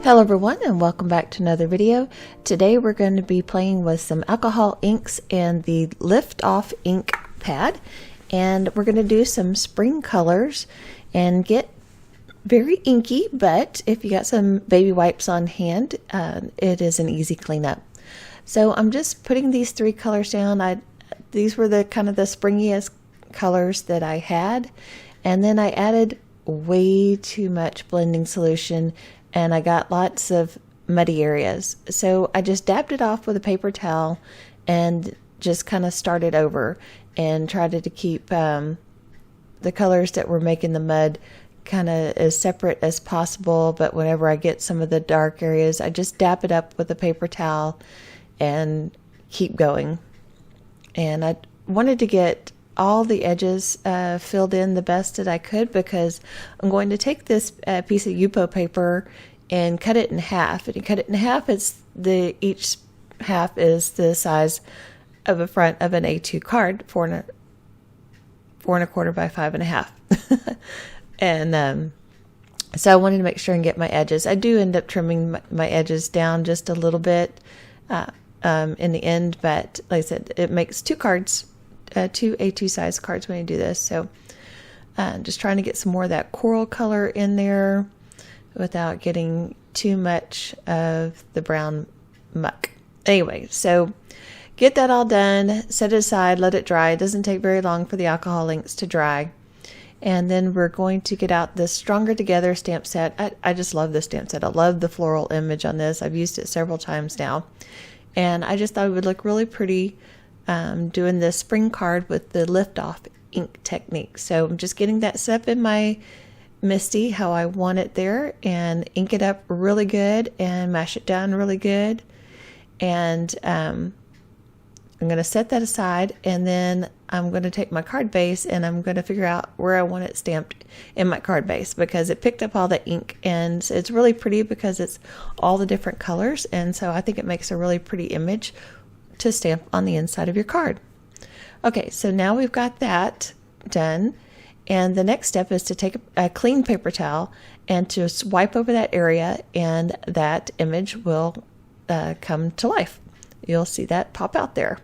Hello everyone, and welcome back to another video. Today we're going to be playing with some alcohol inks and the lift off ink pad, and we're going to do some spring colors and get very inky, but if you got some baby wipes on hand, it is an easy cleanup. So I'm just putting these three colors down. These were the kind of the springiest colors that I had, and then I added way too much blending solution and I got lots of muddy areas. So I just dabbed it off with a paper towel and just kind of started over and tried to keep the colors that were making the mud kind of as separate as possible. But whenever I get some of the dark areas, I just dab it up with a paper towel and keep going. And I wanted to get all the edges filled in the best that I could, because I'm going to take this piece of Yupo paper and cut it in half. And you cut it in half, each half is the size of a front of an A2 card, 4 1/4 by 5.5. And so I wanted to make sure and get my edges. I do end up trimming my edges down just a little bit in the end, but like I said, it makes two cards. Two A2 size cards when you do this. So just trying to get some more of that coral color in there without getting too much of the brown muck. Anyway, so get that all done, set it aside, let it dry. It doesn't take very long for the alcohol inks to dry. And then we're going to get out this Stronger Together stamp set. I just love this stamp set. I love the floral image on this. I've used it several times now. And I just thought it would look really pretty doing the spring card with the lift off ink technique. So I'm just getting that set up in my Misty how I want it there, and ink it up really good and mash it down really good. And I'm going to set that aside, and then I'm going to take my card base and I'm going to figure out where I want it stamped in my card base, because it picked up all the ink, and it's really pretty because it's all the different colors, and so I think it makes a really pretty image to stamp on the inside of your card. Okay, so now we've got that done, and the next step is to take a clean paper towel and just wipe over that area, and that image will come to life. You'll see that pop out there.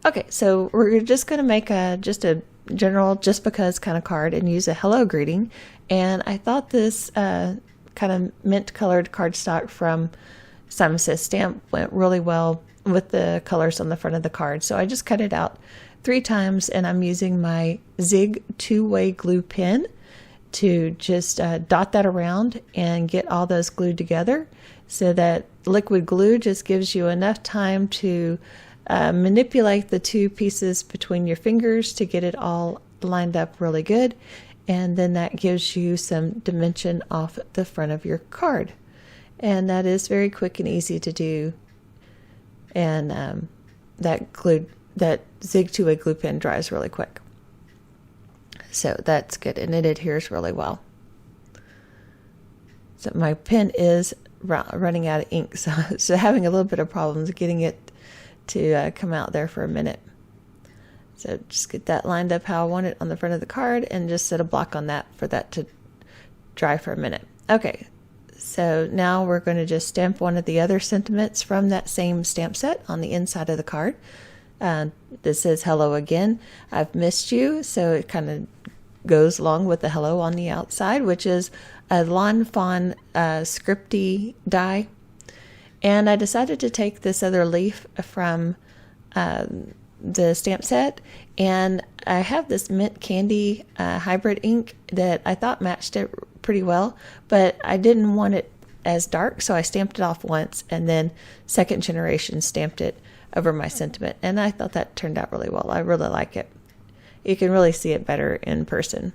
Okay, so we're just going to make just a general just because kind of card and use a hello greeting, and I thought this kind of mint colored cardstock from Simon Says Stamp went really well with the colors on the front of the card. So I just cut it out 3 times, and I'm using my Zig 2-way glue pen to just dot that around and get all those glued together, so that liquid glue just gives you enough time to manipulate the 2 pieces between your fingers to get it all lined up really good, and then that gives you some dimension off the front of your card. And that is very quick and easy to do. And that Zig 2-way glue pen dries really quick. So that's good, and it adheres really well. So my pen is running out of ink, so having a little bit of problems getting it to come out there for a minute. So just get that lined up how I want it on the front of the card, and just set a block on that for that to dry for a minute. Okay. So now we're going to just stamp one of the other sentiments from that same stamp set on the inside of the card. This says hello again. I've missed you. So it kind of goes along with the hello on the outside, which is a Fawn Scripty die. And I decided to take this other leaf from the stamp set, and I have this mint candy hybrid ink that I thought matched it pretty well, but I didn't want it as dark, so I stamped it off once, and then second generation stamped it over my sentiment, and I thought that turned out really well. I really like it. You can really see it better in person.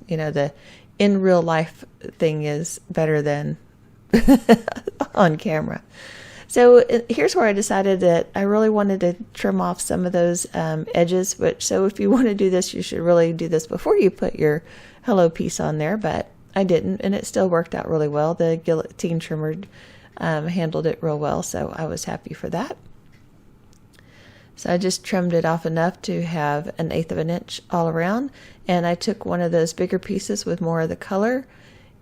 You know, the in real life thing is better than on camera. So here's where I decided that I really wanted to trim off some of those edges. So if you want to do this, you should really do this before you put your hello piece on there, but I didn't, and it still worked out really well. The guillotine trimmer handled it real well, so I was happy for that. So I just trimmed it off enough to have 1/8 of an inch all around, and I took one of those bigger pieces with more of the color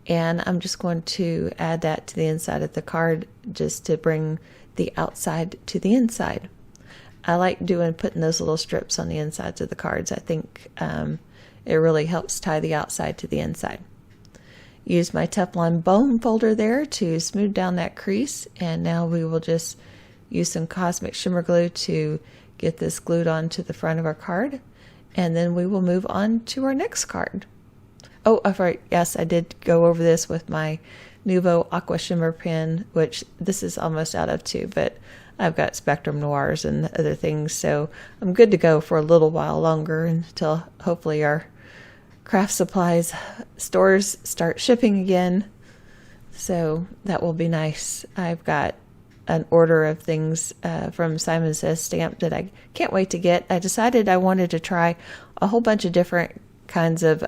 and I'm just going to add that to the inside of the card just to bring the outside to the inside. I like putting those little strips on the insides of the cards. I think it really helps tie the outside to the inside. Use my Teflon bone folder there to smooth down that crease, and now we will just use some Cosmic Shimmer Glue to get this glued onto the front of our card, and then we will move on to our next card. Oh, right, yes, I did go over this with my Nuvo Aqua Shimmer pen, which this is almost out of too, but I've got Spectrum Noirs and other things, so I'm good to go for a little while longer until hopefully our craft supplies stores start shipping again. So that will be nice. I've got an order of things from Simon Says Stamp that I can't wait to get. I decided I wanted to try a whole bunch of different kinds of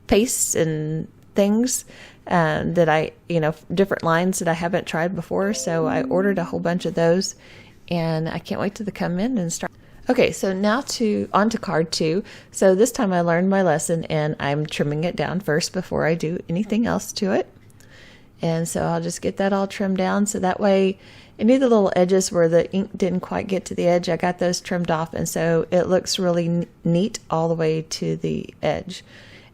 pastes and things that different lines that I haven't tried before. So I ordered a whole bunch of those, and I can't wait till they come in and start. Okay, so now on to card 2. So this time I learned my lesson, and I'm trimming it down first before I do anything else to it. And so I'll just get that all trimmed down, so that way any of the little edges where the ink didn't quite get to the edge, I got those trimmed off, and so it looks really neat all the way to the edge.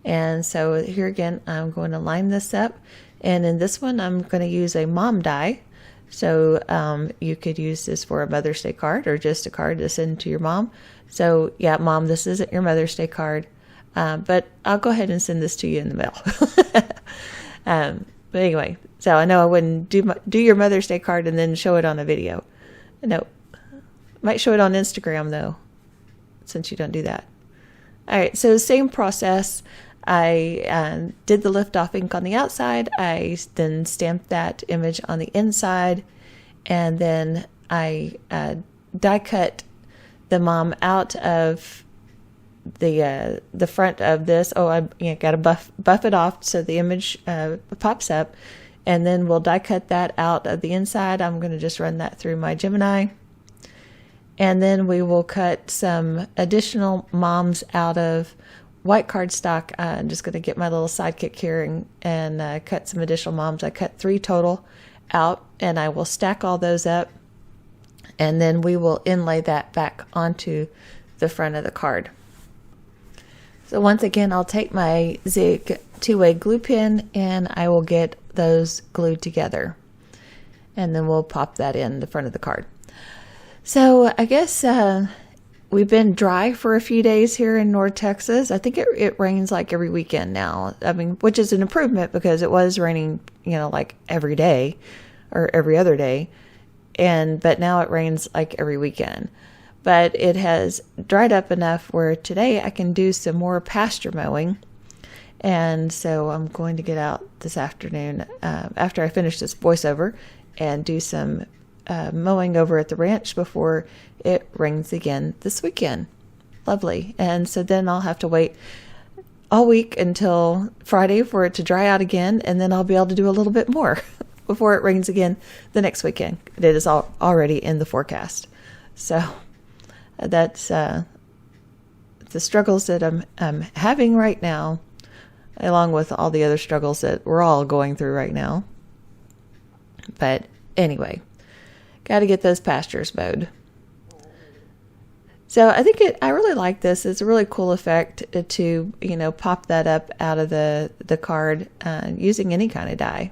And so here again, I'm going to line this up, and in this one I'm going to use a mom die. So you could use this for a Mother's Day card or just a card to send to your mom. So yeah, Mom, this isn't your Mother's Day card, but I'll go ahead and send this to you in the mail. But anyway, so I know I wouldn't do your Mother's Day card and then show it on a video. No, might show it on Instagram though, since you don't do that. All right, so same process. I did the lift off ink on the outside. I then stamped that image on the inside, and then I die cut the mom out of the front of this. Oh, I got to buff it off so the image pops up, and then we'll die cut that out of the inside. I'm going to just run that through my Gemini, and then we will cut some additional moms out of white cardstock. I'm just going to get my little sidekick here and cut some additional moms. I cut 3 total out, and I will stack all those up, and then we will inlay that back onto the front of the card. So once again, I'll take my Zig 2-way glue pen, and I will get those glued together, and then we'll pop that in the front of the card. So I guess we've been dry for a few days here in North Texas. I think it rains like every weekend now. I mean, which is an improvement because it was raining, like every day or every other day. But now it rains like every weekend. But it has dried up enough where today I can do some more pasture mowing. And so I'm going to get out this afternoon after I finish this voiceover and do some mowing over at the ranch before it rains again this weekend. Lovely. And so then I'll have to wait all week until Friday for it to dry out again, and then I'll be able to do a little bit more before it rains again the next weekend. It is already in the forecast. So that's the struggles that I'm having right now, along with all the other struggles that we're all going through right now. But anyway, got to get those pastures mowed. So I think I really like this. It's a really cool effect to, pop that up out of the card using any kind of die.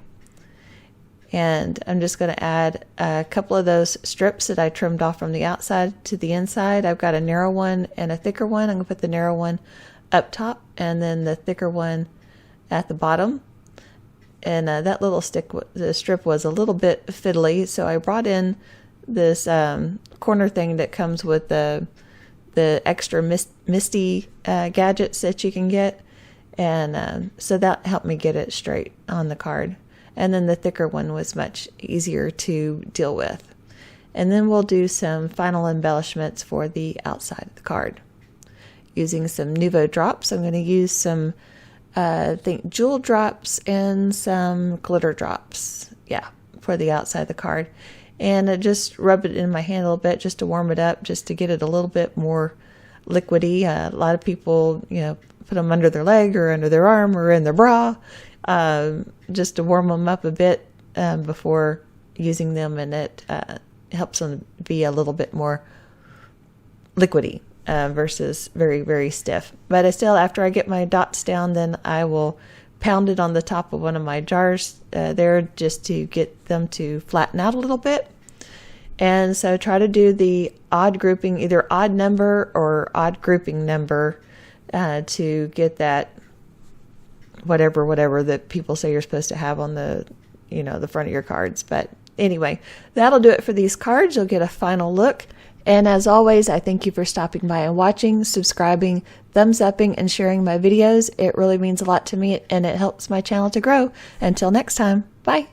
And I'm just going to add a couple of those strips that I trimmed off from the outside to the inside. I've got a narrow one and a thicker one. I'm going to put the narrow one up top and then the thicker one at the bottom. And that little strip was a little bit fiddly, so I brought in this corner thing that comes with the extra misty gadgets that you can get, and so that helped me get it straight on the card. And then the thicker one was much easier to deal with. And then we'll do some final embellishments for the outside of the card. Using some Nuvo drops, I'm going to use some I think jewel drops and some glitter drops, for the outside of the card. And I just rub it in my hand a little bit just to warm it up, just to get it a little bit more liquidy. A lot of people, put them under their leg or under their arm or in their bra, just to warm them up a bit before using them, and it helps them be a little bit more liquidy versus very, very stiff. But I still, after I get my dots down, then I will pound it on the top of one of my jars there just to get them to flatten out a little bit. And so try to do the odd grouping, either odd number or odd grouping number to get that whatever that people say you're supposed to have on the, the front of your cards. But anyway, that'll do it for these cards. You'll get a final look. And as always, I thank you for stopping by and watching, subscribing, thumbs upping, and sharing my videos. It really means a lot to me, and it helps my channel to grow. Until next time, bye.